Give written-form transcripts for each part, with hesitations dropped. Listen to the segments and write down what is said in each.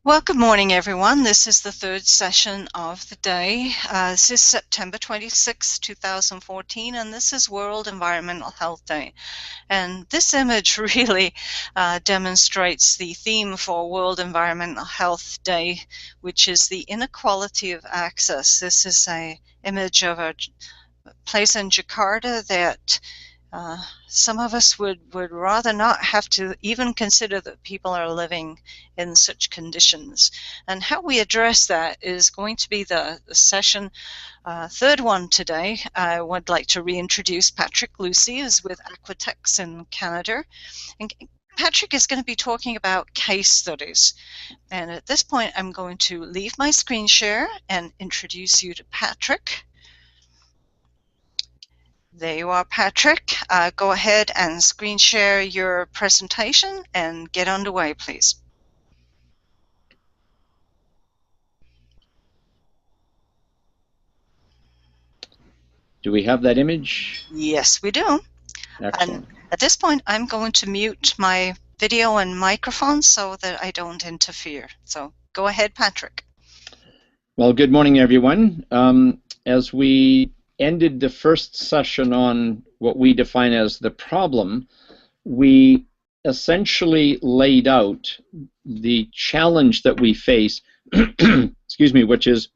Well, good morning, everyone. This is the third session of the day. This is September 26, 2014, and this is World Environmental Health Day. And this image really demonstrates the theme for World Environmental Health Day, which is the inequality of access. This is an image of a place in Jakarta that some of us would rather not have to even consider that people are living in such conditions. And how we address that is going to be the session third one today. I would like to reintroduce Patrick Lucey, who's with Aquatex in Canada. And Patrick is going to be talking about case studies. And at this point, I'm going to leave my screen share and introduce you to Patrick. There you are, Patrick. Go ahead and screen share your presentation and get underway, please. Do we have that image? Yes, we do. Excellent. And at this point, I'm going to mute my video and microphone so that I don't interfere. So go ahead, Patrick. Well, good morning, everyone. As we ended the first session on what we define as the problem, we essentially laid out the challenge that we face, excuse me, which is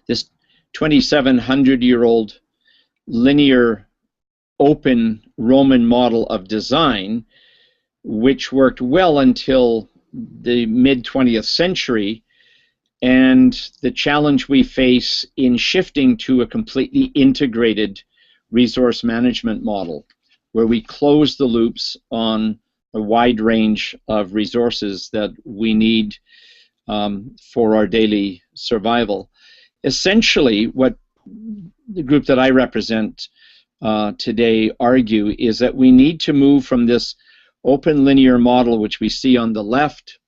this 2,700-year-old linear open Roman model of design, which worked well until the mid-20th century, and the challenge we face in shifting to a completely integrated resource management model, where we close the loops on a wide range of resources that we need for our daily survival. Essentially, what the group that I represent today argue is that we need to move from this open linear model, which we see on the left,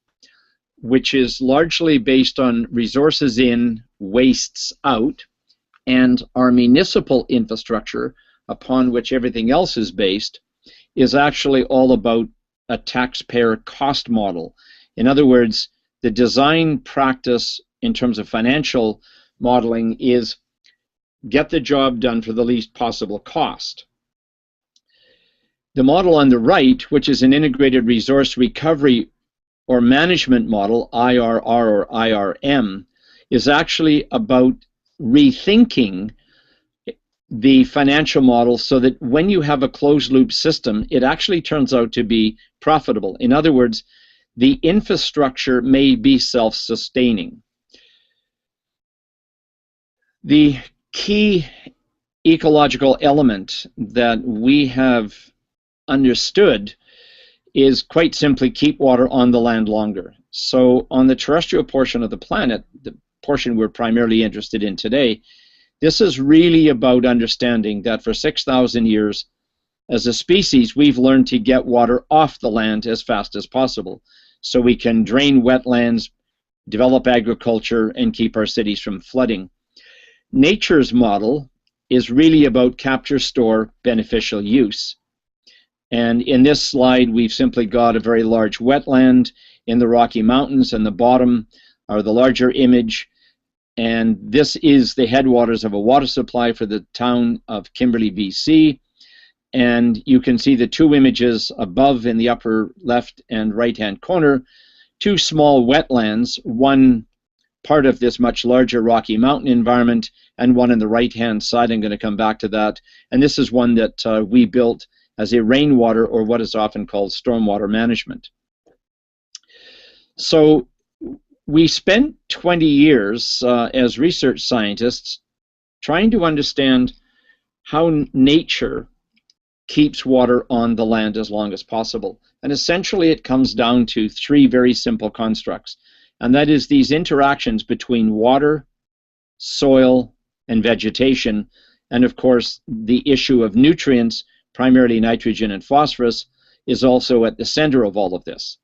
which is largely based on resources in, wastes out, and our municipal infrastructure, upon which everything else is based, is actually all about a taxpayer cost model. In other words, the design practice in terms of financial modeling is get the job done for the least possible cost. The model on the right, which is an integrated resource recovery or management model, IRR or IRM, is actually about rethinking the financial model so that when you have a closed loop system, it actually turns out to be profitable. In other words, the infrastructure may be self-sustaining. The key ecological element that we have understood is quite simply keep water on the land longer. So on the terrestrial portion of the planet, the portion we're primarily interested in today, this is really about understanding that for 6,000 years, as a species, we've learned to get water off the land as fast as possible so we can drain wetlands, develop agriculture, and keep our cities from flooding. Nature's model is really about capture, store, beneficial use. And in this slide, we've simply got a very large wetland in the Rocky Mountains, and the bottom are the larger image. And this is the headwaters of a water supply for the town of Kimberley, BC. And you can see the two images above in the upper left and right-hand corner, two small wetlands, one part of this much larger Rocky Mountain environment, and one on the right-hand side. I'm going to come back to that. And this is one that we built as a rainwater, or what is often called stormwater management. So we spent 20 years as research scientists trying to understand how nature keeps water on the land as long as possible. And essentially it comes down to three very simple constructs. And that is these interactions between water, soil, and vegetation. And of course, the issue of nutrients, primarily nitrogen and phosphorus, is also at the center of all of this,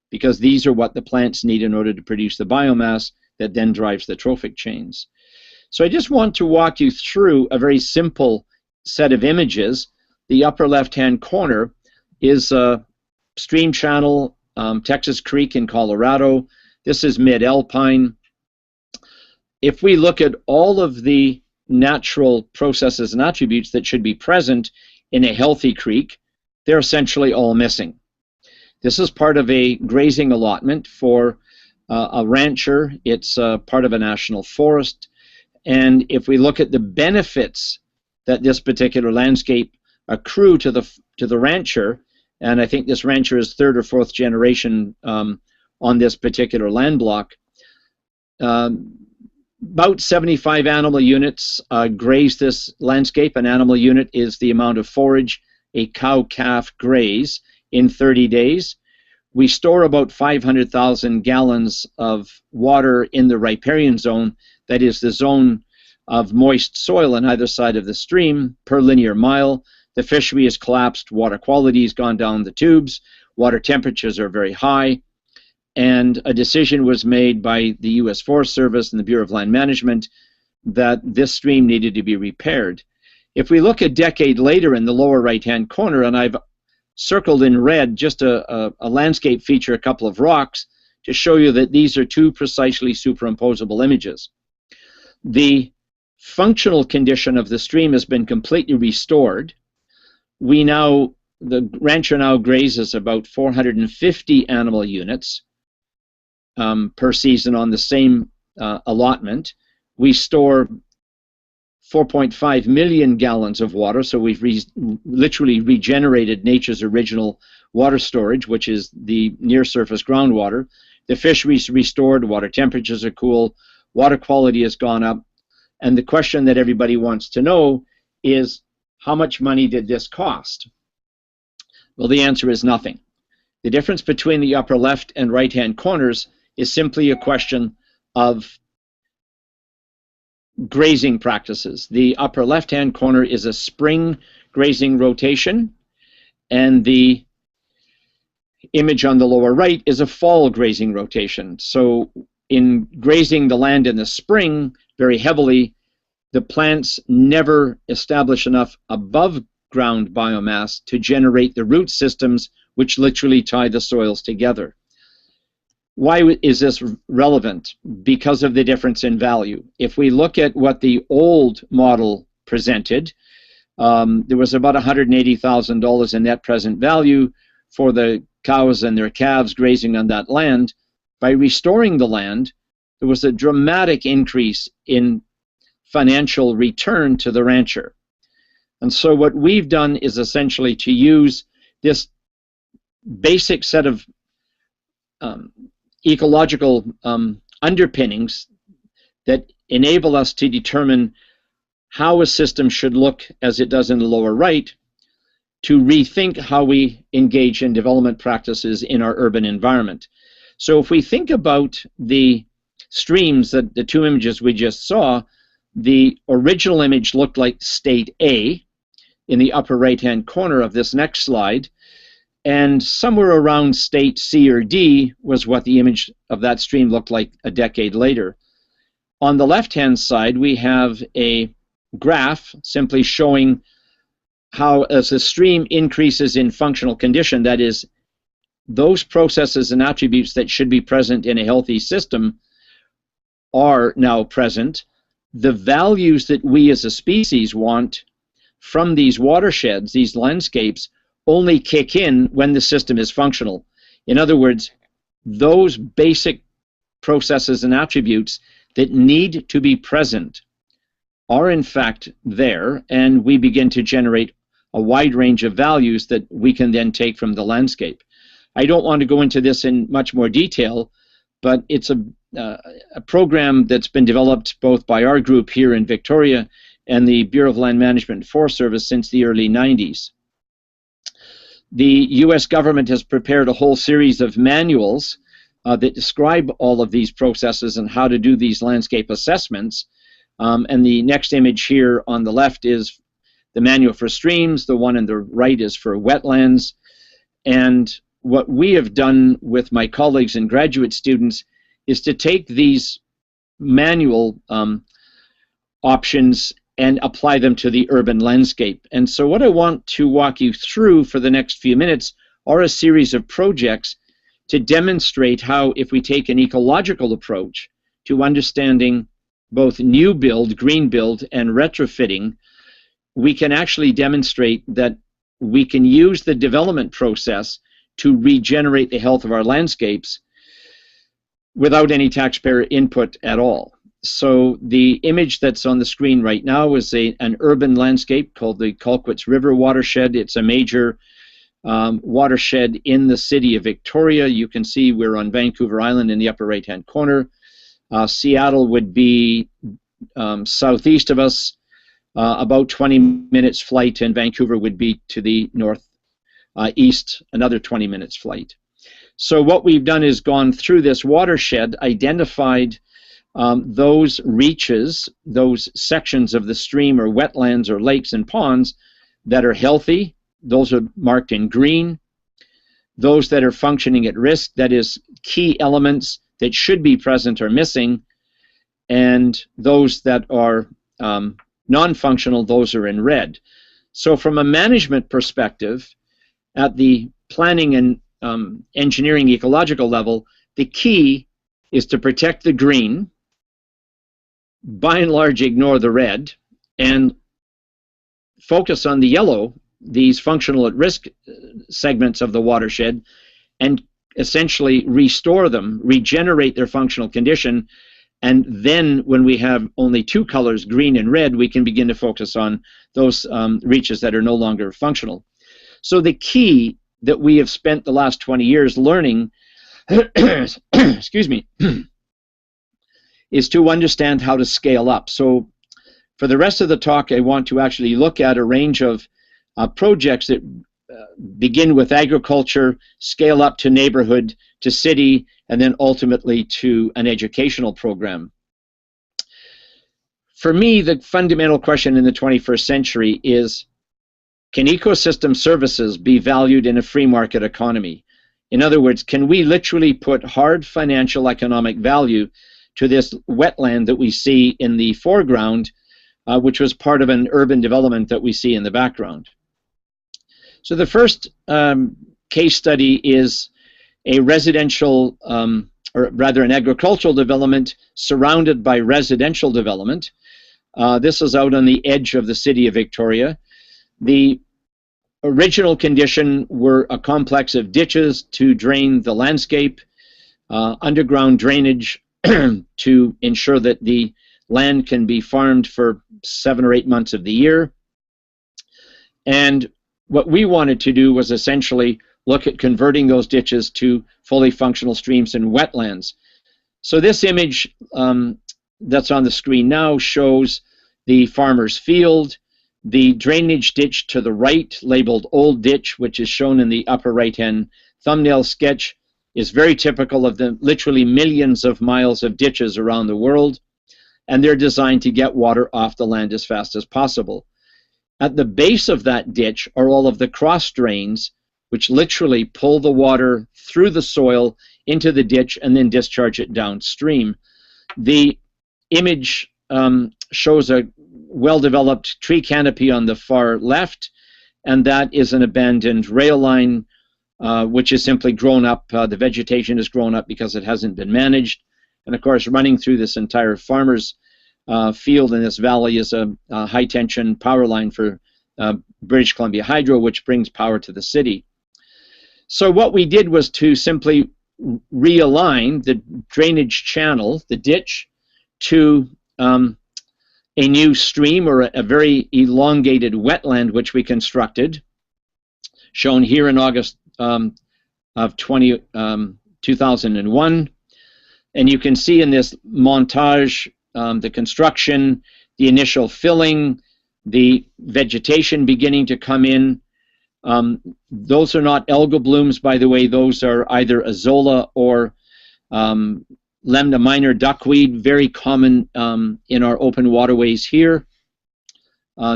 because these are what the plants need in order to produce the biomass that then drives the trophic chains. So I just want to walk you through a very simple set of images. The upper left-hand corner is a stream channel, Texas Creek in Colorado, This is mid-alpine. If we look at all of the natural processes and attributes that should be present in a healthy creek, they're essentially all missing. This is part of a grazing allotment for a rancher. It's part of a national forest. And if we look at the benefits that this particular landscape accrue to the rancher, and I think this rancher is third or fourth generation on this particular land block, about 75 animal units graze this landscape. An animal unit is the amount of forage a cow-calf graze in 30 days. We store about 500,000 gallons of water in the riparian zone, that is the zone of moist soil on either side of the stream, per linear mile. The fishery has collapsed, water quality has gone down the tubes, water temperatures are very high, and a decision was made by the U.S. Forest Service and the Bureau of Land Management that this stream needed to be repaired. If we look a decade later in the lower right-hand corner, and I've circled in red just a landscape feature, a couple of rocks, to show you that these are two precisely superimposable images. The functional condition of the stream has been completely restored. The rancher now grazes about 450 animal units per season on the same allotment. We store 4.5 million gallons of water, so we've literally regenerated nature's original water storage, which is the near-surface groundwater. The fisheries restored, water temperatures are cool, water quality has gone up, and the question that everybody wants to know is, how much money did this cost? Well, the answer is nothing. The difference between the upper left and right-hand corners is simply a question of grazing practices. The upper left-hand corner is a spring grazing rotation, and the image on the lower right is a fall grazing rotation. So in grazing the land in the spring very heavily, the plants never establish enough above ground biomass to generate the root systems which literally tie the soils together. Why is this relevant? Because of the difference in value. If we look at what the old model presented, there was about $180,000 in net present value for the cows and their calves grazing on that land. By restoring the land, there was a dramatic increase in financial return to the rancher. And so what we've done is essentially to use this basic set of ecological underpinnings that enable us to determine how a system should look as it does in the lower right, to rethink how we engage in development practices in our urban environment. So if we think about the streams, that the two images we just saw, the original image looked like state A in the upper right-hand corner of this next slide, and somewhere around state C or D was what the image of that stream looked like a decade later. On the left-hand side, we have a graph simply showing how, as the stream increases in functional condition, that is, those processes and attributes that should be present in a healthy system are now present. The values that we as a species want from these watersheds, these landscapes, only kick in when the system is functional. In other words, those basic processes and attributes that need to be present are in fact there, and we begin to generate a wide range of values that we can then take from the landscape. I don't want to go into this in much more detail, but it's a program that's been developed both by our group here in Victoria and the Bureau of Land Management and Forest Service since the early 90s. The US government has prepared a whole series of manuals that describe all of these processes and how to do these landscape assessments. And the next image here on the left is the manual for streams. The one on the right is for wetlands. And what we have done with my colleagues and graduate students is to take these manual options and apply them to the urban landscape. And so what I want to walk you through for the next few minutes are a series of projects to demonstrate how, if we take an ecological approach to understanding both new build, green build, and retrofitting, we can actually demonstrate that we can use the development process to regenerate the health of our landscapes without any taxpayer input at all. So the image that's on the screen right now is an urban landscape called the Colquitt's River watershed. It's a major watershed in the city of Victoria. You can see we're on Vancouver Island in the upper right-hand corner. Seattle would be southeast of us, about 20 minutes flight, and Vancouver would be to the north east, another 20 minutes flight. So what we've done is gone through this watershed, identified those reaches, those sections of the stream or wetlands or lakes and ponds that are healthy. Those are marked in green. Those that are functioning at risk, that is, key elements that should be present are missing. And those that are non-functional, those are in red. So from a management perspective, at the planning and engineering ecological level, the key is to protect the green, by and large ignore the red, and focus on the yellow, these functional at risk segments of the watershed, and essentially restore them, regenerate their functional condition. And then when we have only two colors, green and red, we can begin to focus on those reaches that are no longer functional. So the key that we have spent the last 20 years learning excuse me, is to understand how to scale up. So for the rest of the talk, I want to actually look at a range of projects that begin with agriculture, scale up to neighborhood, to city, and then ultimately to an educational program. For me, the fundamental question in the 21st century is, can ecosystem services be valued in a free market economy? In other words, can we literally put hard financial economic value to this wetland that we see in the foreground, which was part of an urban development that we see in the background? So the first case study is a residential, or rather an agricultural development surrounded by residential development. This is out on the edge of the city of Victoria. The original condition were a complex of ditches to drain the landscape, underground drainage to ensure that the land can be farmed for 7 or 8 months of the year. And what we wanted to do was essentially look at converting those ditches to fully functional streams and wetlands. So this image that's on the screen now shows the farmer's field. The drainage ditch to the right, labeled Old Ditch, which is shown in the upper right-hand thumbnail sketch, is very typical of the literally millions of miles of ditches around the world, and they're designed to get water off the land as fast as possible. At the base of that ditch are all of the cross drains, which literally pull the water through the soil into the ditch and then discharge it downstream. The image shows a well-developed tree canopy on the far left, and that is an abandoned rail line which has simply grown up. The vegetation has grown up because it hasn't been managed. And of course, running through this entire farmer's field in this valley is a high-tension power line for British Columbia Hydro, which brings power to the city. So what we did was to simply realign the drainage channel, the ditch, to a new stream or a very elongated wetland which we constructed, shown here in August of 2001. And you can see in this montage the construction, the initial filling, the vegetation beginning to come in. Those are not algal blooms, by the way. Those are either azolla or Lemna minor duckweed, very common in our open waterways here.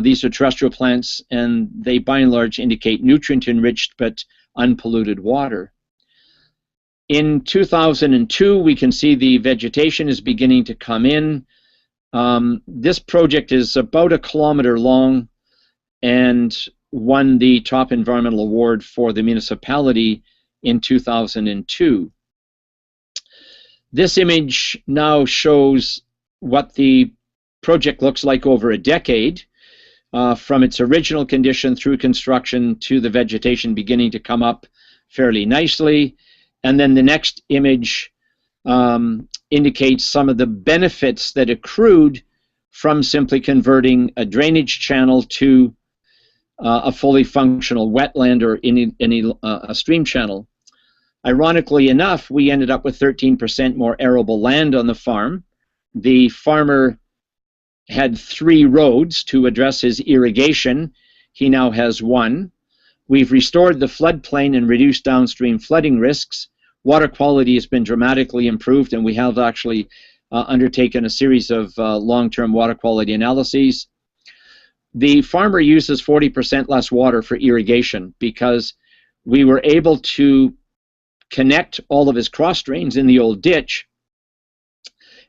These are terrestrial plants, and they by and large indicate nutrient-enriched but unpolluted water. In 2002, we can see the vegetation is beginning to come in. This project is about 1 kilometer long and won the top environmental award for the municipality in 2002. This image now shows what the project looks like over a decade, from its original condition through construction to the vegetation beginning to come up fairly nicely. And then the next image indicates some of the benefits that accrued from simply converting a drainage channel to a fully functional wetland or a stream channel. Ironically enough, we ended up with 13% more arable land on the farm. The farmer had 3 roads to address his irrigation. He now has 1. We've restored the floodplain and reduced downstream flooding risks. Water quality has been dramatically improved, and we have actually undertaken a series of long-term water quality analyses. The farmer uses 40% less water for irrigation because we were able to connect all of his cross drains in the old ditch,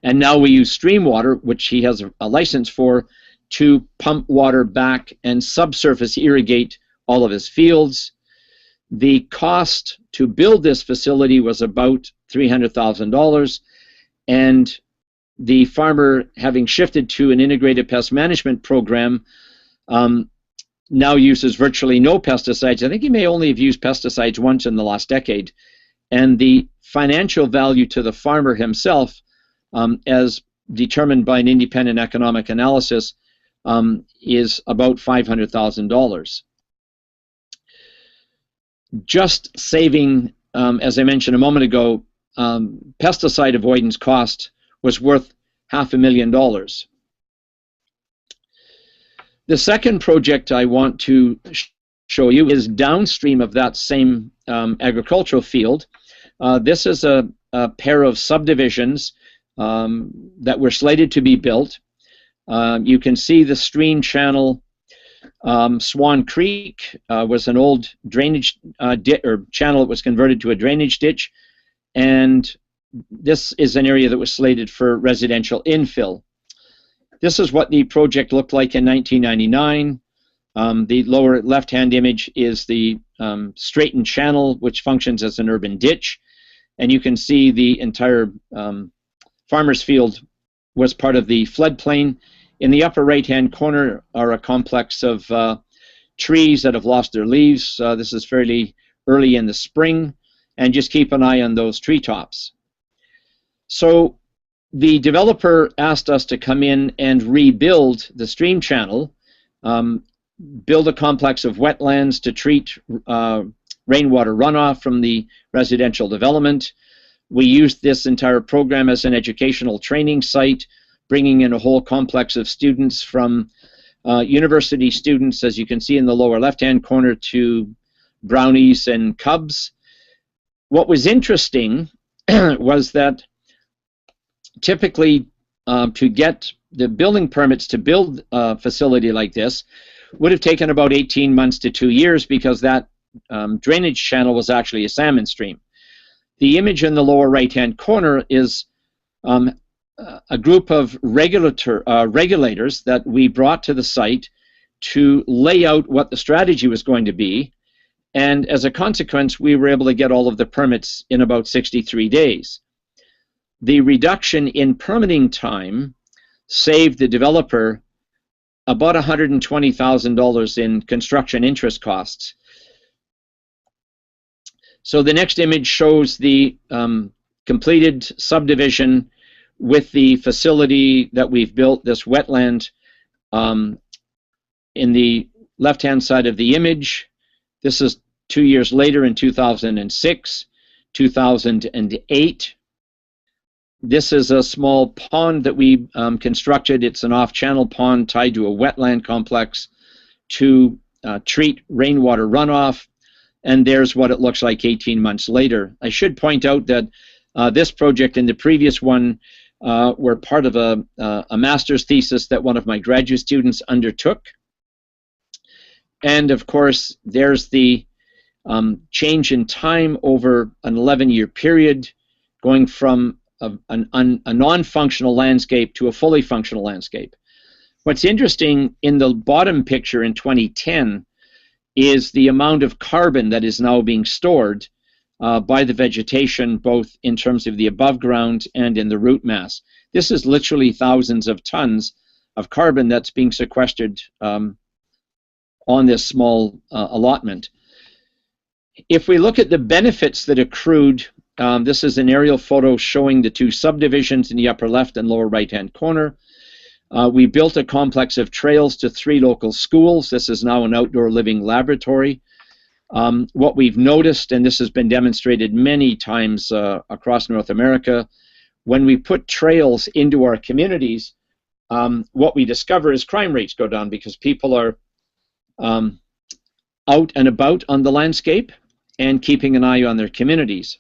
and now we use stream water, which he has a license for, to pump water back and subsurface irrigate all of his fields. The cost to build this facility was about $300,000, and the farmer, having shifted to an integrated pest management program, now uses virtually no pesticides. I think he may only have used pesticides once in the last decade. And the financial value to the farmer himself, as determined by an independent economic analysis, is about $500,000. Just saving, as I mentioned a moment ago, pesticide avoidance cost was worth $500,000. The second project I want to show you is downstream of that same agricultural field. This is a pair of subdivisions that were slated to be built. You can see the stream channel. Swan Creek was an old drainage channel that was converted to a drainage ditch, and this is an area that was slated for residential infill. This is what the project looked like in 1999. The lower left-hand image is the straightened channel, which functions as an urban ditch, and you can see the entire farmer's field was part of the floodplain. In the upper right-hand corner are a complex of trees that have lost their leaves. This is fairly early in the spring, and just keep an eye on those treetops. So the developer asked us to come in and rebuild the stream channel, build a complex of wetlands to treat rainwater runoff from the residential development. We used this entire program as an educational training site, bringing in a whole complex of students from university students, as you can see in the lower left-hand corner, to brownies and cubs. What was interesting was that typically to get the building permits to build a facility like this would have taken about 18 months to 2 years, because that drainage channel was actually a salmon stream. The image in the lower right-hand corner is a group of regulators that we brought to the site to lay out what the strategy was going to be, and as a consequence we were able to get all of the permits in about 63 days. The reduction in permitting time saved the developer about $120,000 in construction interest costs. So the next image shows the completed subdivision with the facility that we've built, this wetland. In the left-hand side of the image, this is 2 years later in 2006, 2008. This is a small pond that we constructed. It's an off-channel pond tied to a wetland complex to treat rainwater runoff. And there's what it looks like 18 months later. I should point out that this project and the previous one were part of a master's thesis that one of my graduate students undertook. And of course, there's the change in time over an 11-year period, going from a non-functional landscape to a fully functional landscape. What's interesting in the bottom picture in 2010 is the amount of carbon that is now being stored by the vegetation, both in terms of the above ground and in the root mass. This is literally thousands of tons of carbon that's being sequestered on this small allotment. If we look at the benefits that accrued, this is an aerial photo showing the two subdivisions in the upper left and lower right-hand corner. We built a complex of trails to 3 local schools. This is now an outdoor living laboratory. What we've noticed, and this has been demonstrated many times across North America, when we put trails into our communities, what we discover is crime rates go down because people are out and about on the landscape and keeping an eye on their communities.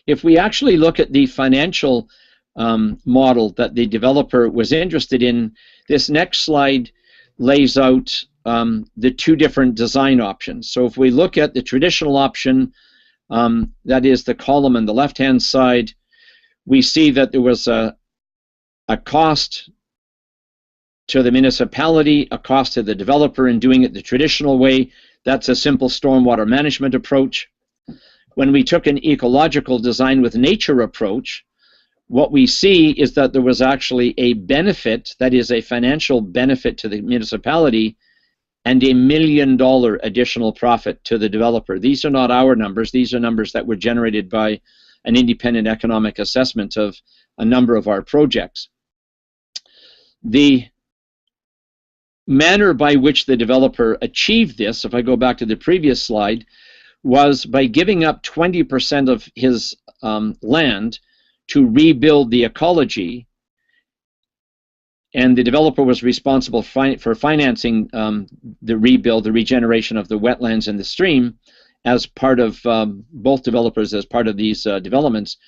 If we actually look at the financial model that the developer was interested in, this next slide lays out the 2 different design options. So if we look at the traditional option, that is the column on the left-hand side, we see that there was a cost to the municipality, a cost to the developer in doing it the traditional way. That's a simple stormwater management approach. When we took an ecological design with nature approach, what we see is that there was actually a benefit, that is a financial benefit to the municipality, and $1 million additional profit to the developer. These are not our numbers. These are numbers that were generated by an independent economic assessment of a number of our projects. The manner by which the developer achieved this, if I go back to the previous slide, was by giving up 20% of his land to rebuild the ecology, and the developer was responsible for financing the rebuild, the regeneration of the wetlands and the stream as part of both developers as part of these developments.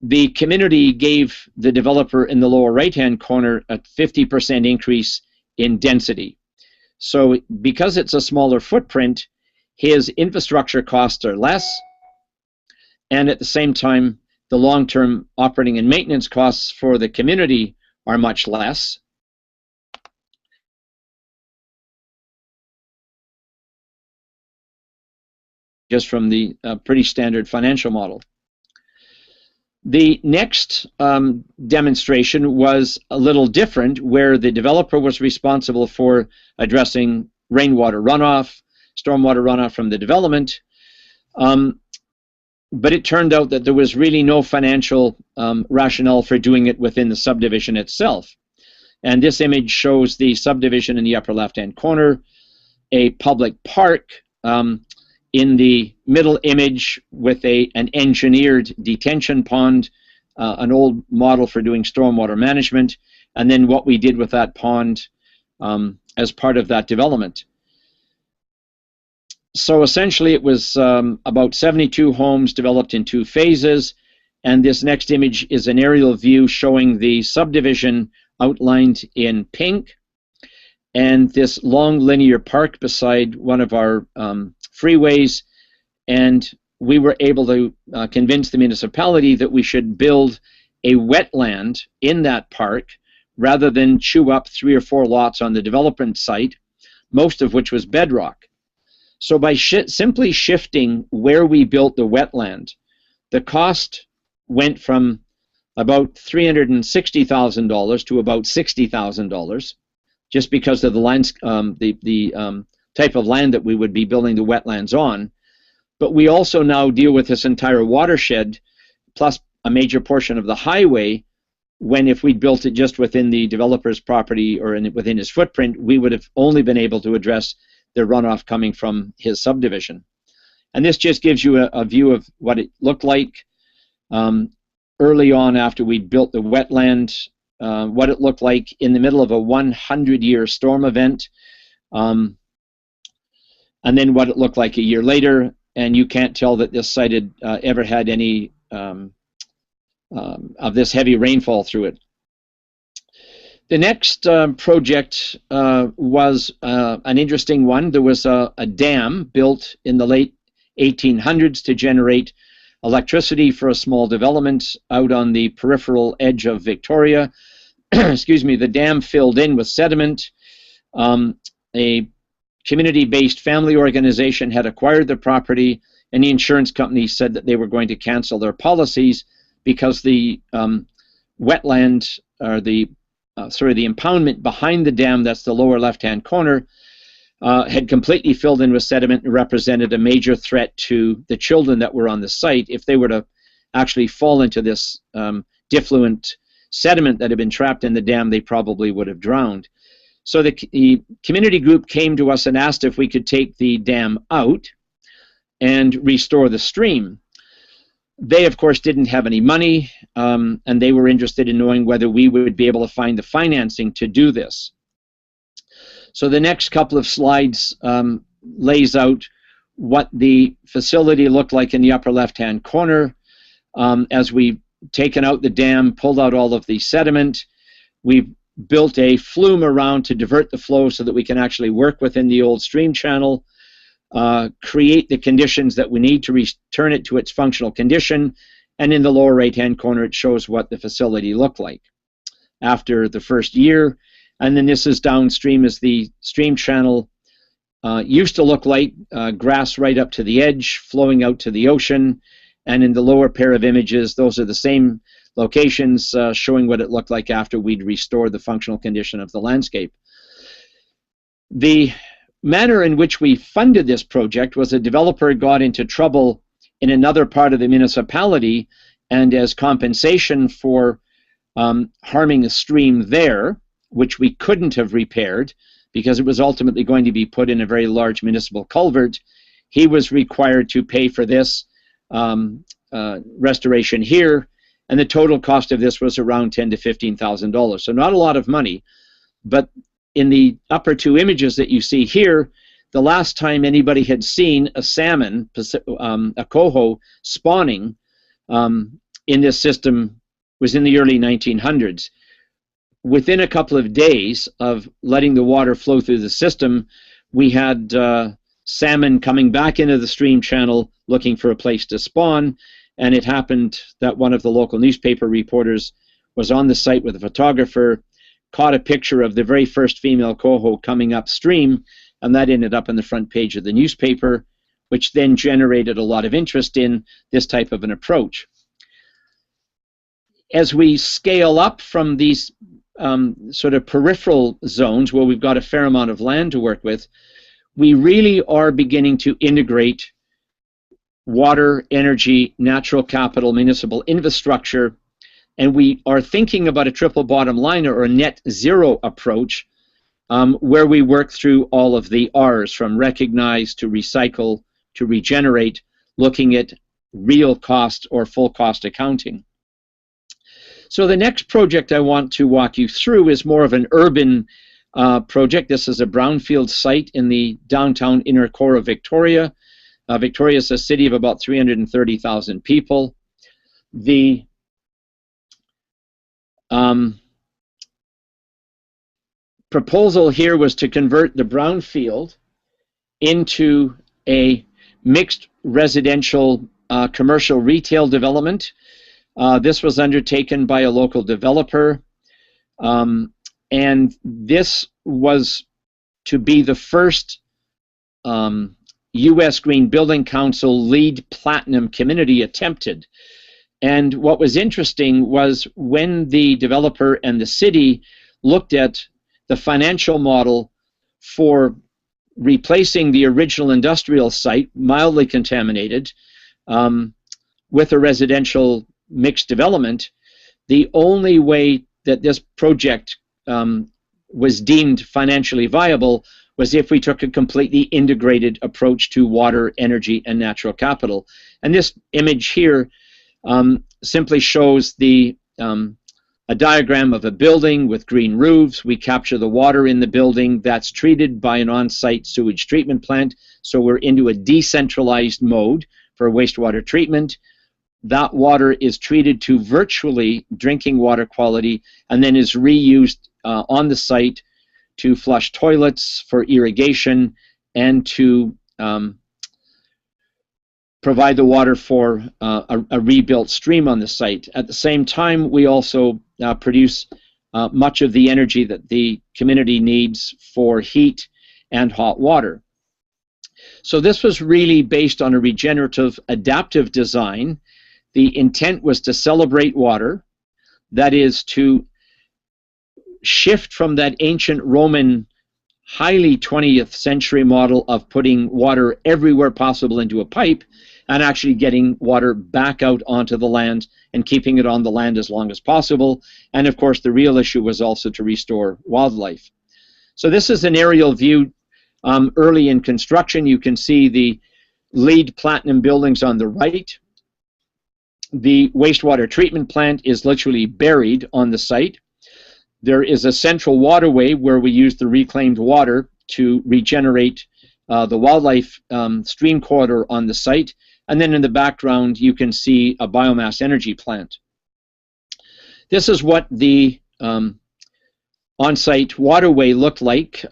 The community gave the developer in the lower right-hand corner a 50% increase in density. So because it's a smaller footprint, his infrastructure costs are less, and at the same time, the long-term operating and maintenance costs for the community are much less. Just from the pretty standard financial model. The next demonstration was a little different, where the developer was responsible for addressing rainwater runoff, stormwater runoff from the development. But it turned out that there was really no financial rationale for doing it within the subdivision itself. And this image shows the subdivision in the upper left-hand corner, a public park in the middle image with an engineered detention pond, an old model for doing stormwater management, and then what we did with that pond as part of that development. So essentially it was about 72 homes developed in 2 phases, and this next image is an aerial view showing the subdivision outlined in pink, and this long linear park beside one of our freeways, and we were able to convince the municipality that we should build a wetland in that park rather than chew up 3 or 4 lots on the development site, most of which was bedrock. So by simply shifting where we built the wetland, the cost went from about $360,000 to about $60,000, just because of the type of land that we would be building the wetlands on. But we also now deal with this entire watershed, plus a major portion of the highway, when if we'd built it just within the developer's property or within his footprint, we would have only been able to address the runoff coming from his subdivision. And this just gives you a view of what it looked like early on after we built the wetland, what it looked like in the middle of a 100-year storm event, and then what it looked like a year later. And you can't tell that this site had ever had any of this heavy rainfall through it. The next project was an interesting one. There was a dam built in the late 1800s to generate electricity for a small development out on the peripheral edge of Victoria. Excuse me, the dam filled in with sediment. A community-based family organization had acquired the property and the insurance company said that they were going to cancel their policies because the wetland, or the impoundment behind the dam, that's the lower left-hand corner, had completely filled in with sediment and represented a major threat to the children that were on the site. If they were to actually fall into this diffluent sediment that had been trapped in the dam, they probably would have drowned. So the community group came to us and asked if we could take the dam out and restore the stream. They, of course, didn't have any money, and they were interested in knowing whether we would be able to find the financing to do this. So the next couple of slides lays out what the facility looked like in the upper left-hand corner. As we've taken out the dam, pulled out all of the sediment, we've built a flume around to divert the flow so that we can actually work within the old stream channel, create the conditions that we need to return it to its functional condition, and in the lower right-hand corner it shows what the facility looked like after the first year. And then this is downstream as the stream channel used to look like, grass right up to the edge, flowing out to the ocean. And in the lower pair of images, those are the same locations showing what it looked like after we'd restored the functional condition of the landscape. The manner in which we funded this project was a developer got into trouble in another part of the municipality, and as compensation for harming the stream there, which we couldn't have repaired because it was ultimately going to be put in a very large municipal culvert, he was required to pay for this restoration here, and the total cost of this was around $10,000 to $15,000. So not a lot of money, but in the upper two images that you see here, the last time anybody had seen a salmon, a coho, spawning in this system was in the early 1900s. Within a couple of days of letting the water flow through the system, we had salmon coming back into the stream channel looking for a place to spawn, and it happened that one of the local newspaper reporters was on the site with a photographer, caught a picture of the very first female coho coming upstream, and that ended up on the front page of the newspaper, which then generated a lot of interest in this type of an approach. As we scale up from these sort of peripheral zones where we've got a fair amount of land to work with, we really are beginning to integrate water, energy, natural capital, municipal infrastructure, and we are thinking about a triple bottom line or a net zero approach where we work through all of the R's, from recognize to recycle to regenerate, looking at real cost or full cost accounting. So the next project I want to walk you through is more of an urban project. This is a brownfield site in the downtown inner core of Victoria. Victoria is a city of about 330,000 people. The proposal here was to convert the brownfield into a mixed residential commercial retail development. This was undertaken by a local developer, and this was to be the first U.S. Green Building Council LEED Platinum community attempted. And what was interesting was when the developer and the city looked at the financial model for replacing the original industrial site, mildly contaminated, with a residential mixed development, the only way that this project was deemed financially viable was if we took a completely integrated approach to water, energy, and natural capital. And this image here simply shows a diagram of a building with green roofs. We capture the water in the building that's treated by an on-site sewage treatment plant. So we're into a decentralized mode for wastewater treatment. That water is treated to virtually drinking water quality and then is reused on the site to flush toilets, for irrigation, and to provide the water for a rebuilt stream on the site. At the same time, we also produce much of the energy that the community needs for heat and hot water. So this was really based on a regenerative adaptive design. The intent was to celebrate water, that is to shift from that ancient Roman highly 20th century model of putting water everywhere possible into a pipe and actually getting water back out onto the land and keeping it on the land as long as possible. And of course, the real issue was also to restore wildlife. So this is an aerial view early in construction. You can see the LEED platinum buildings on the right. The wastewater treatment plant is literally buried on the site. There is a central waterway where we use the reclaimed water to regenerate the wildlife stream corridor on the site. And then in the background, you can see a biomass energy plant. This is what the on-site waterway looked like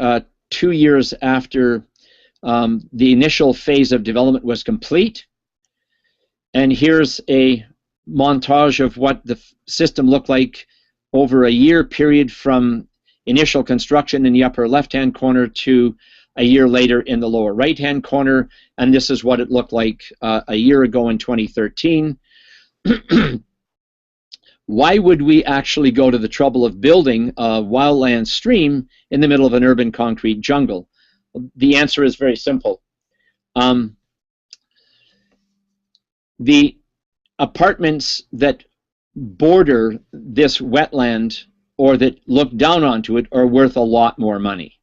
2 years after the initial phase of development was complete. And here's a montage of what the system looked like over a year period from initial construction in the upper left-hand corner to a year later in the lower right-hand corner. And this is what it looked like a year ago in 2013. Why would we actually go to the trouble of building a wildland stream in the middle of an urban concrete jungle? The answer is very simple. The apartments that border this wetland or that look down onto it are worth a lot more money.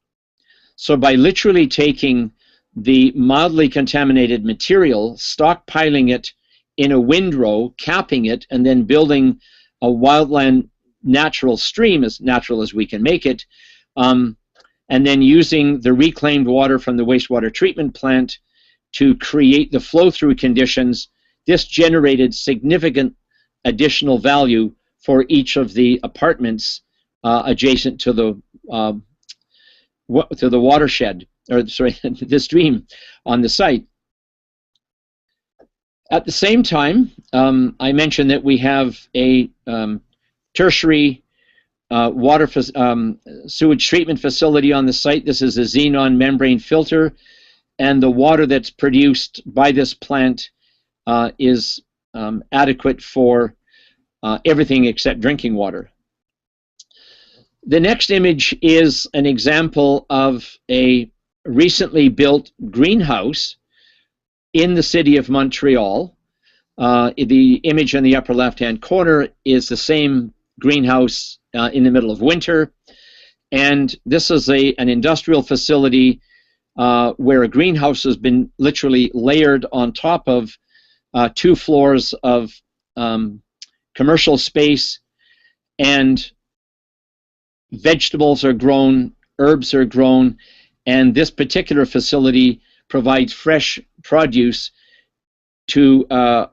So by literally taking the mildly contaminated material, stockpiling it in a windrow, capping it, and then building a wildland natural stream, as natural as we can make it, and then using the reclaimed water from the wastewater treatment plant to create the flow-through conditions, this generated significant additional value for each of the apartments adjacent to the watershed, or sorry, the stream on the site. At the same time, I mentioned that we have a tertiary sewage treatment facility on the site. This is a xenon membrane filter, and the water that's produced by this plant is adequate for everything except drinking water. The next image is an example of a recently built greenhouse in the city of Montreal. The image in the upper left-hand corner is the same greenhouse in the middle of winter. And this is an industrial facility where a greenhouse has been literally layered on top of 2 floors of commercial space, and vegetables are grown, herbs are grown, and this particular facility provides fresh produce to a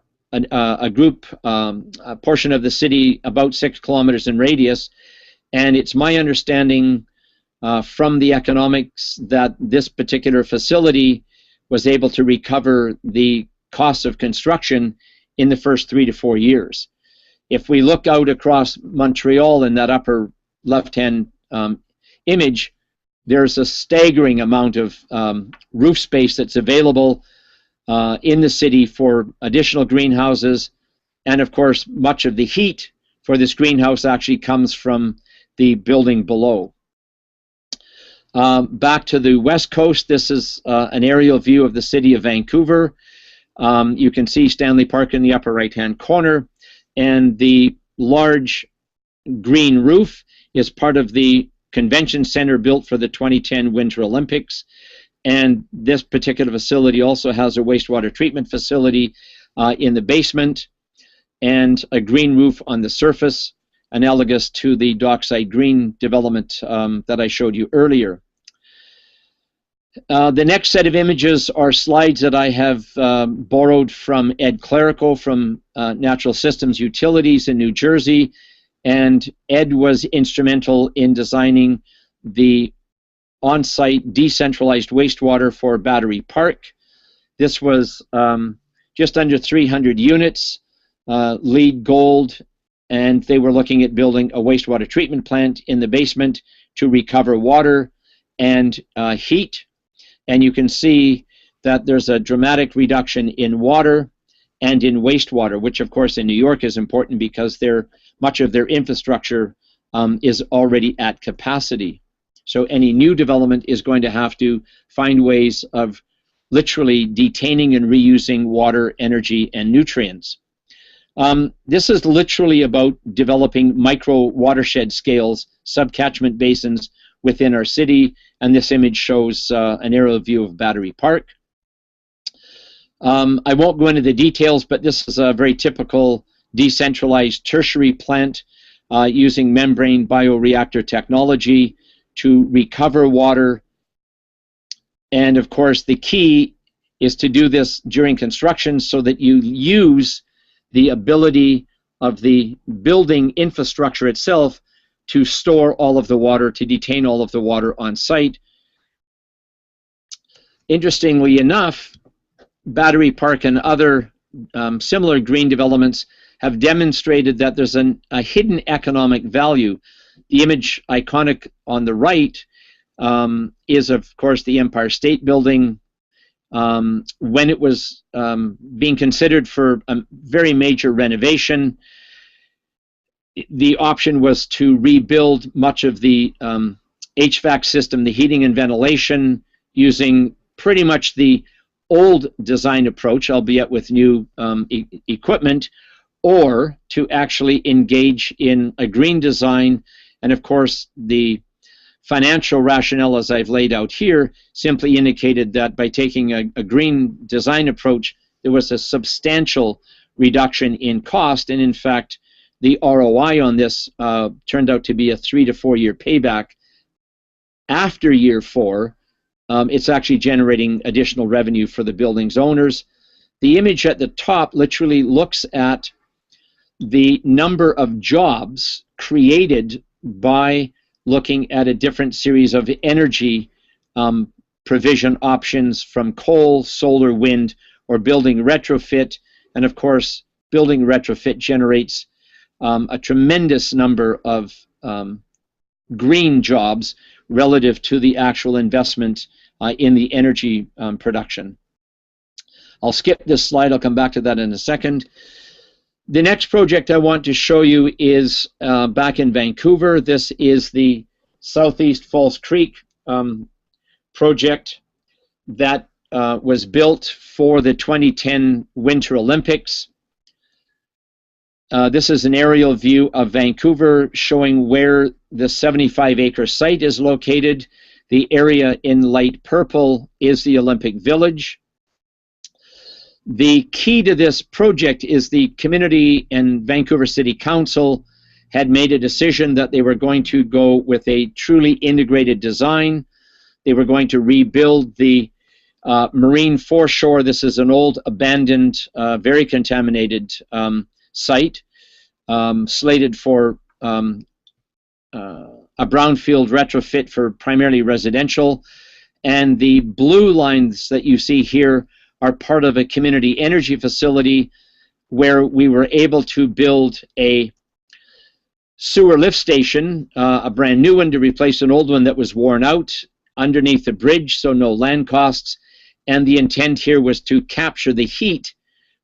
portion of the city about 6 kilometers in radius. And it's my understanding from the economics that this particular facility was able to recover the costs of construction in the first 3 to 4 years. If we look out across Montreal in that upper left-hand image, there's a staggering amount of roof space that's available in the city for additional greenhouses. And of course, much of the heat for this greenhouse actually comes from the building below. Back to the west coast, this is an aerial view of the city of Vancouver. You can see Stanley Park in the upper right-hand corner, and the large green roof is part of the convention center built for the 2010 Winter Olympics. And this particular facility also has a wastewater treatment facility in the basement and a green roof on the surface, analogous to the Dockside Green development that I showed you earlier. The next set of images are slides that I have borrowed from Ed Clerico from Natural Systems Utilities in New Jersey. And Ed was instrumental in designing the on-site decentralized wastewater for Battery Park. This was just under 300 units, LEED Gold, and they were looking at building a wastewater treatment plant in the basement to recover water and heat. And you can see that there's a dramatic reduction in water and in wastewater, which of course in New York is important because much of their infrastructure is already at capacity. So any new development is going to have to find ways of literally detaining and reusing water, energy, and nutrients. This is literally about developing micro watershed scales, subcatchment basins within our city, and this image shows an aerial view of Battery Park. I won't go into the details, but this is a very typical decentralized tertiary plant using membrane bioreactor technology to recover water. And of course, the key is to do this during construction so that you use the ability of the building infrastructure itself to store all of the water, to detain all of the water on site. Interestingly enough, Battery Park and other similar green developments have demonstrated that there's a hidden economic value. The image iconic on the right is, of course, the Empire State Building. When it was being considered for a very major renovation, the option was to rebuild much of the HVAC system, the heating and ventilation, using pretty much the old design approach, albeit with new equipment, or to actually engage in a green design. And of course, the financial rationale, as I've laid out here, simply indicated that by taking a green design approach, there was a substantial reduction in cost. And in fact, the ROI on this turned out to be a 3 to 4 year payback. After year 4, it's actually generating additional revenue for the building's owners. The image at the top literally looks at the number of jobs created by looking at a different series of energy provision options from coal, solar, wind, or building retrofit. And of course, building retrofit generates a tremendous number of green jobs relative to the actual investment in the energy production. I'll skip this slide. I'll come back to that in a second. The next project I want to show you is back in Vancouver. This is the Southeast Falls Creek project that was built for the 2010 Winter Olympics. This is an aerial view of Vancouver showing where the 75-acre site is located. The area in light purple is the Olympic Village. The key to this project is the community and Vancouver City Council had made a decision that they were going to go with a truly integrated design. They were going to rebuild the marine foreshore. This is an old, abandoned, very contaminated site, slated for a brownfield retrofit for primarily residential. And the blue lines that you see here are part of a community energy facility where we were able to build a sewer lift station, a brand new one to replace an old one that was worn out underneath the bridge, so no land costs. And the intent here was to capture the heat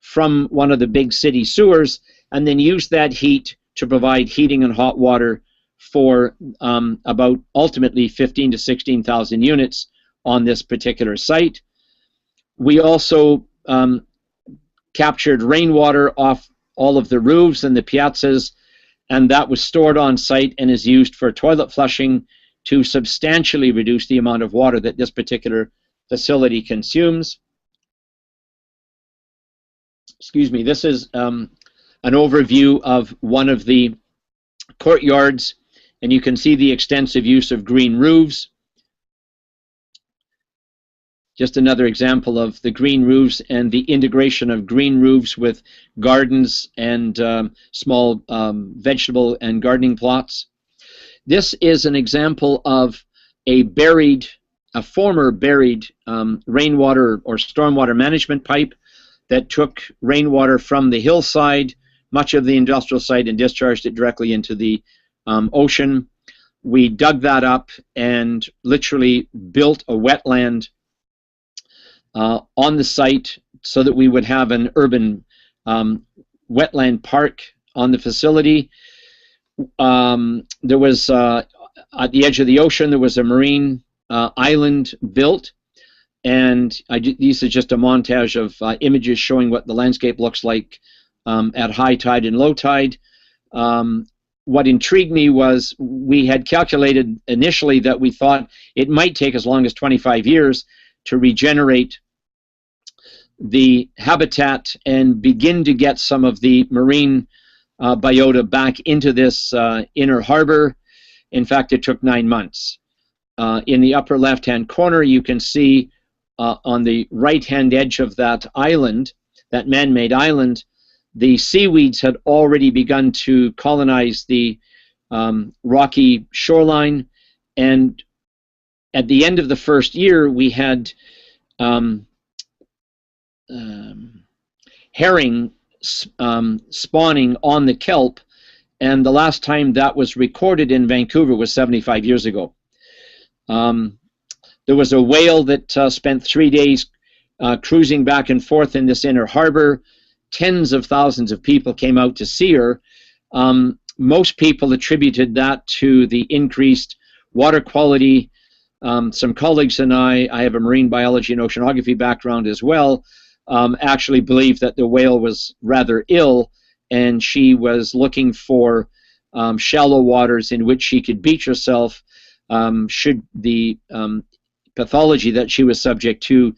from one of the big city sewers and then use that heat to provide heating and hot water for about ultimately 15 to 16,000 units on this particular site. We also captured rainwater off all of the roofs and the piazzas, and that was stored on site and is used for toilet flushing to substantially reduce the amount of water that this particular facility consumes. Excuse me, this is an overview of one of the courtyards, and you can see the extensive use of green roofs. Just another example of the green roofs and the integration of green roofs with gardens and small vegetable and gardening plots. This is an example of a former buried rainwater or stormwater management pipe that took rainwater from the hillside, much of the industrial site, and discharged it directly into the ocean. We dug that up and literally built a wetland on the site so that we would have an urban wetland park on the facility. There was, at the edge of the ocean, there was a marine island built. And these are just a montage of images showing what the landscape looks like at high tide and low tide. What intrigued me was we had calculated initially that we thought it might take as long as 25 years to regenerate the habitat and begin to get some of the marine biota back into this inner harbor. In fact, it took 9 months. In the upper left-hand corner, you can see on the right-hand edge of that island, that man-made island, the seaweeds had already begun to colonize the rocky shoreline. And at the end of the first year, we had herring spawning on the kelp. And the last time that was recorded in Vancouver was 75 years ago. There was a whale that spent 3 days cruising back and forth in this inner harbor. Tens of thousands of people came out to see her. Most people attributed that to the increased water quality. Some colleagues and I have a marine biology and oceanography background as well, actually believed that the whale was rather ill and she was looking for shallow waters in which she could beach herself should the pathology that she was subject to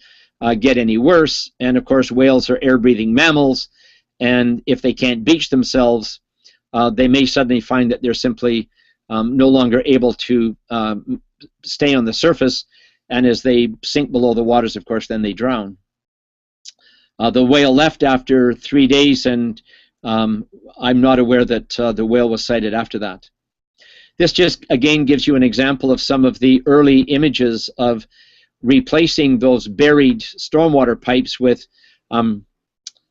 get any worse. And of course, whales are air-breathing mammals, and if they can't beach themselves, they may suddenly find that they're simply no longer able to stay on the surface, and as they sink below the waters, of course, then they drown. The whale left after 3 days, and I'm not aware that the whale was sighted after that. This just, again, gives you an example of some of the early images of replacing those buried stormwater pipes with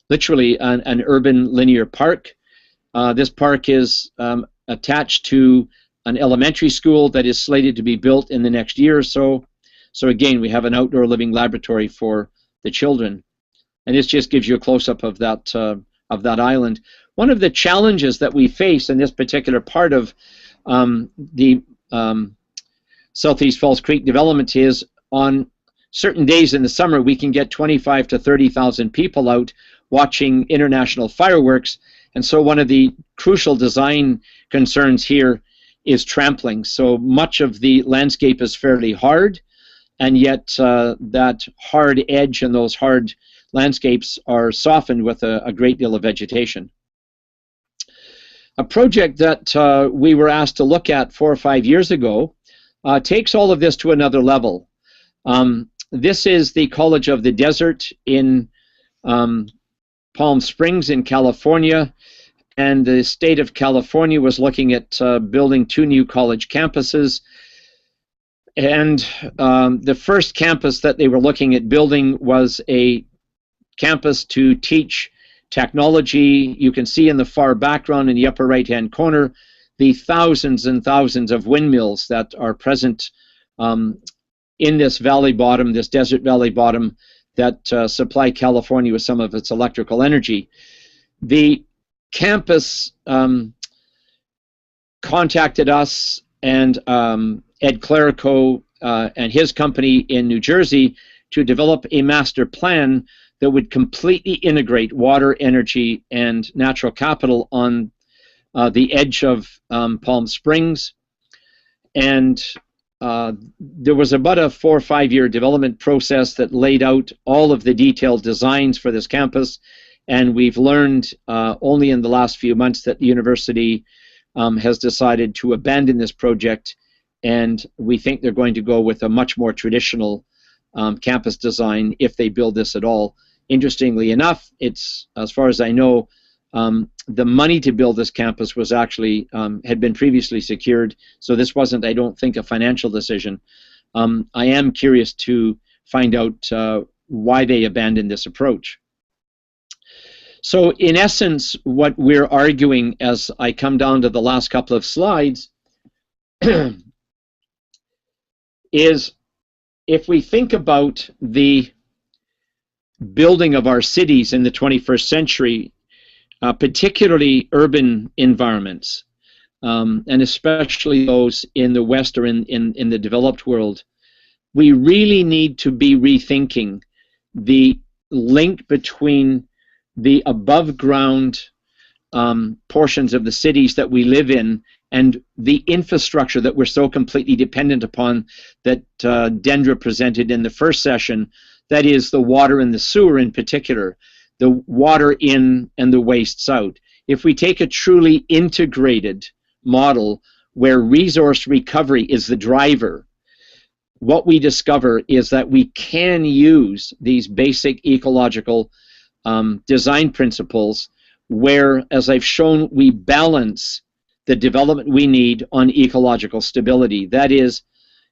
literally an urban linear park. This park is attached to an elementary school that is slated to be built in the next year or so. So again, we have an outdoor living laboratory for the children. And this just gives you a close-up of that island. One of the challenges that we face in this particular part of the Southeast Falls Creek development is on certain days in the summer we can get 25 to 30,000 people out watching international fireworks, and so one of the crucial design concerns here is trampling. So much of the landscape is fairly hard, and yet that hard edge and those hard landscapes are softened with a great deal of vegetation. A project that we were asked to look at 4 or 5 years ago takes all of this to another level. This is the College of the Desert in Palm Springs in California, and the state of California was looking at building 2 new college campuses. And the first campus that they were looking at building was a campus to teach technology. You can see in the far background in the upper right-hand corner the thousands and thousands of windmills that are present in this valley bottom, this desert valley bottom, that supply California with some of its electrical energy. The campus contacted us and Ed Clerico and his company in New Jersey to develop a master plan that would completely integrate water, energy, and natural capital on the edge of Palm Springs. And there was about a 4 or 5 year development process that laid out all of the detailed designs for this campus. And we've learned only in the last few months that the university has decided to abandon this project, and we think they're going to go with a much more traditional campus design if they build this at all. Interestingly enough, it's, as far as I know, the money to build this campus was actually had been previously secured, so this wasn't, I don't think, a financial decision. I am curious to find out why they abandoned this approach. So in essence, what we're arguing as I come down to the last couple of slides is, if we think about the building of our cities in the 21st century, particularly urban environments, and especially those in the West or in the developed world, we really need to be rethinking the link between the above ground portions of the cities that we live in and the infrastructure that we're so completely dependent upon that Dendra presented in the first session, that is the water and the sewer in particular, the water in and the wastes out. If we take a truly integrated model where resource recovery is the driver, what we discover is that we can use these basic ecological design principles where, as I've shown, we balance the development we need on ecological stability. That is,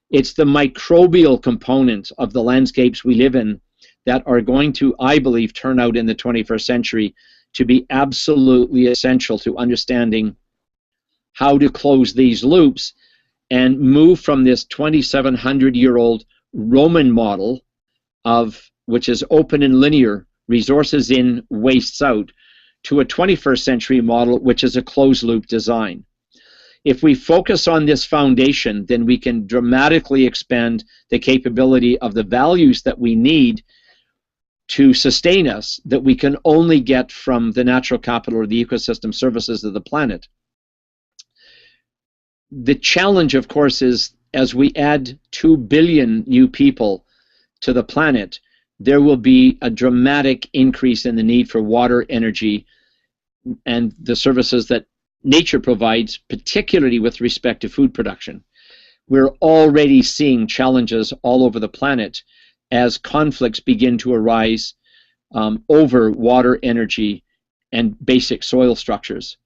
it's the microbial components of the landscapes we live in that are going to, I believe, turn out in the 21st century to be absolutely essential to understanding how to close these loops and move from this 2,700-year-old Roman model of, which is open and linear, resources in, wastes out, to a 21st century model, which is a closed loop design. If we focus on this foundation, then we can dramatically expand the capability of the values that we need to sustain us, that we can only get from the natural capital or the ecosystem services of the planet. The challenge, of course, is as we add 2 billion new people to the planet, there will be a dramatic increase in the need for water, energy, and the services that nature provides, particularly with respect to food production. We're already seeing challenges all over the planet as conflicts begin to arise over water, energy, and basic soil structures.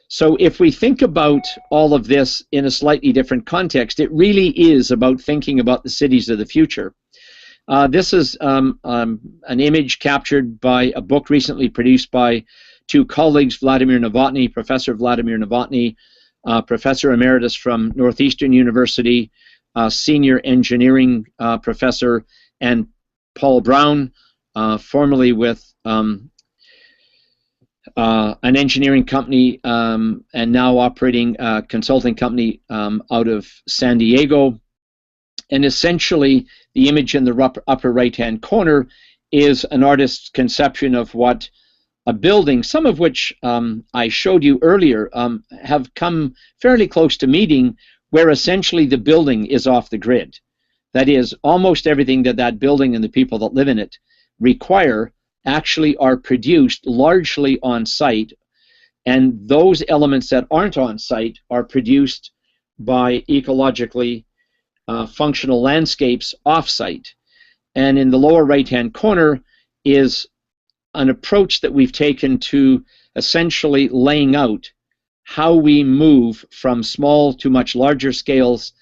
So if we think about all of this in a slightly different context, it really is about thinking about the cities of the future. This is an image captured by a book recently produced by two colleagues, Vladimir Novotny, Professor Vladimir Novotny, Professor Emeritus from Northeastern University, Senior Engineering Professor, and Paul Brown, formerly with an engineering company and now operating a consulting company out of San Diego. And essentially, the image in the upper right-hand corner is an artist's conception of what a building, some of which I showed you earlier, have come fairly close to meeting, where essentially the building is off the grid. That is, almost everything that that building and the people that live in it require actually are produced largely on site, and those elements that aren't on site are produced by ecologically functional landscapes off-site. And in the lower right-hand corner is an approach that we've taken to essentially laying out how we move from small to much larger scales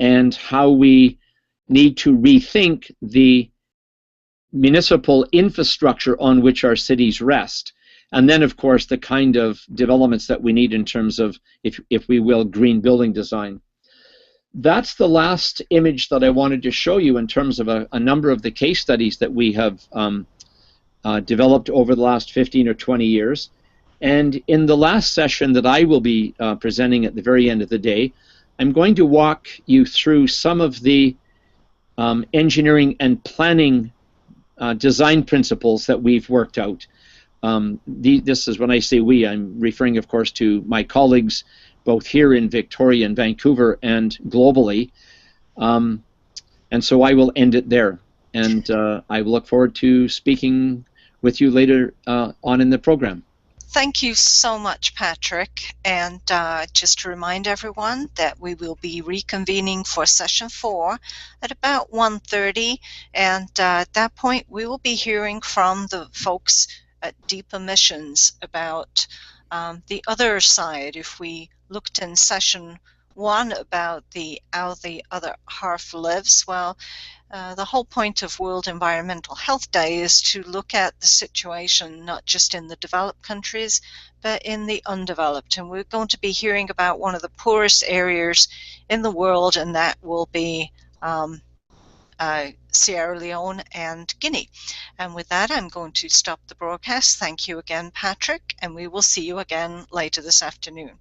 and how we need to rethink the municipal infrastructure on which our cities rest. And then, of course, the kind of developments that we need in terms of, if we will, green building design. That's the last image that I wanted to show you in terms of a number of the case studies that we have developed over the last 15 or 20 years. And in the last session that I will be presenting at the very end of the day, I'm going to walk you through some of the engineering and planning design principles that we've worked out. This is when I say we, I'm referring, of course, to my colleagues both here in Victoria and Vancouver and globally. And so I will end it there. And I look forward to speaking with you later on in the program. Thank you so much, Patrick. And just to remind everyone that we will be reconvening for session 4 at about 1:30. And at that point, we will be hearing from the folks at Deep Emissions about the other side. If we looked in session 1 about how the other half lives, well, the whole point of World Environmental Health Day is to look at the situation not just in the developed countries, but in the undeveloped. And we're going to be hearing about one of the poorest areas in the world, and that will be Sierra Leone and Guinea. And with that, I'm going to stop the broadcast. Thank you again, Patrick, and we will see you again later this afternoon.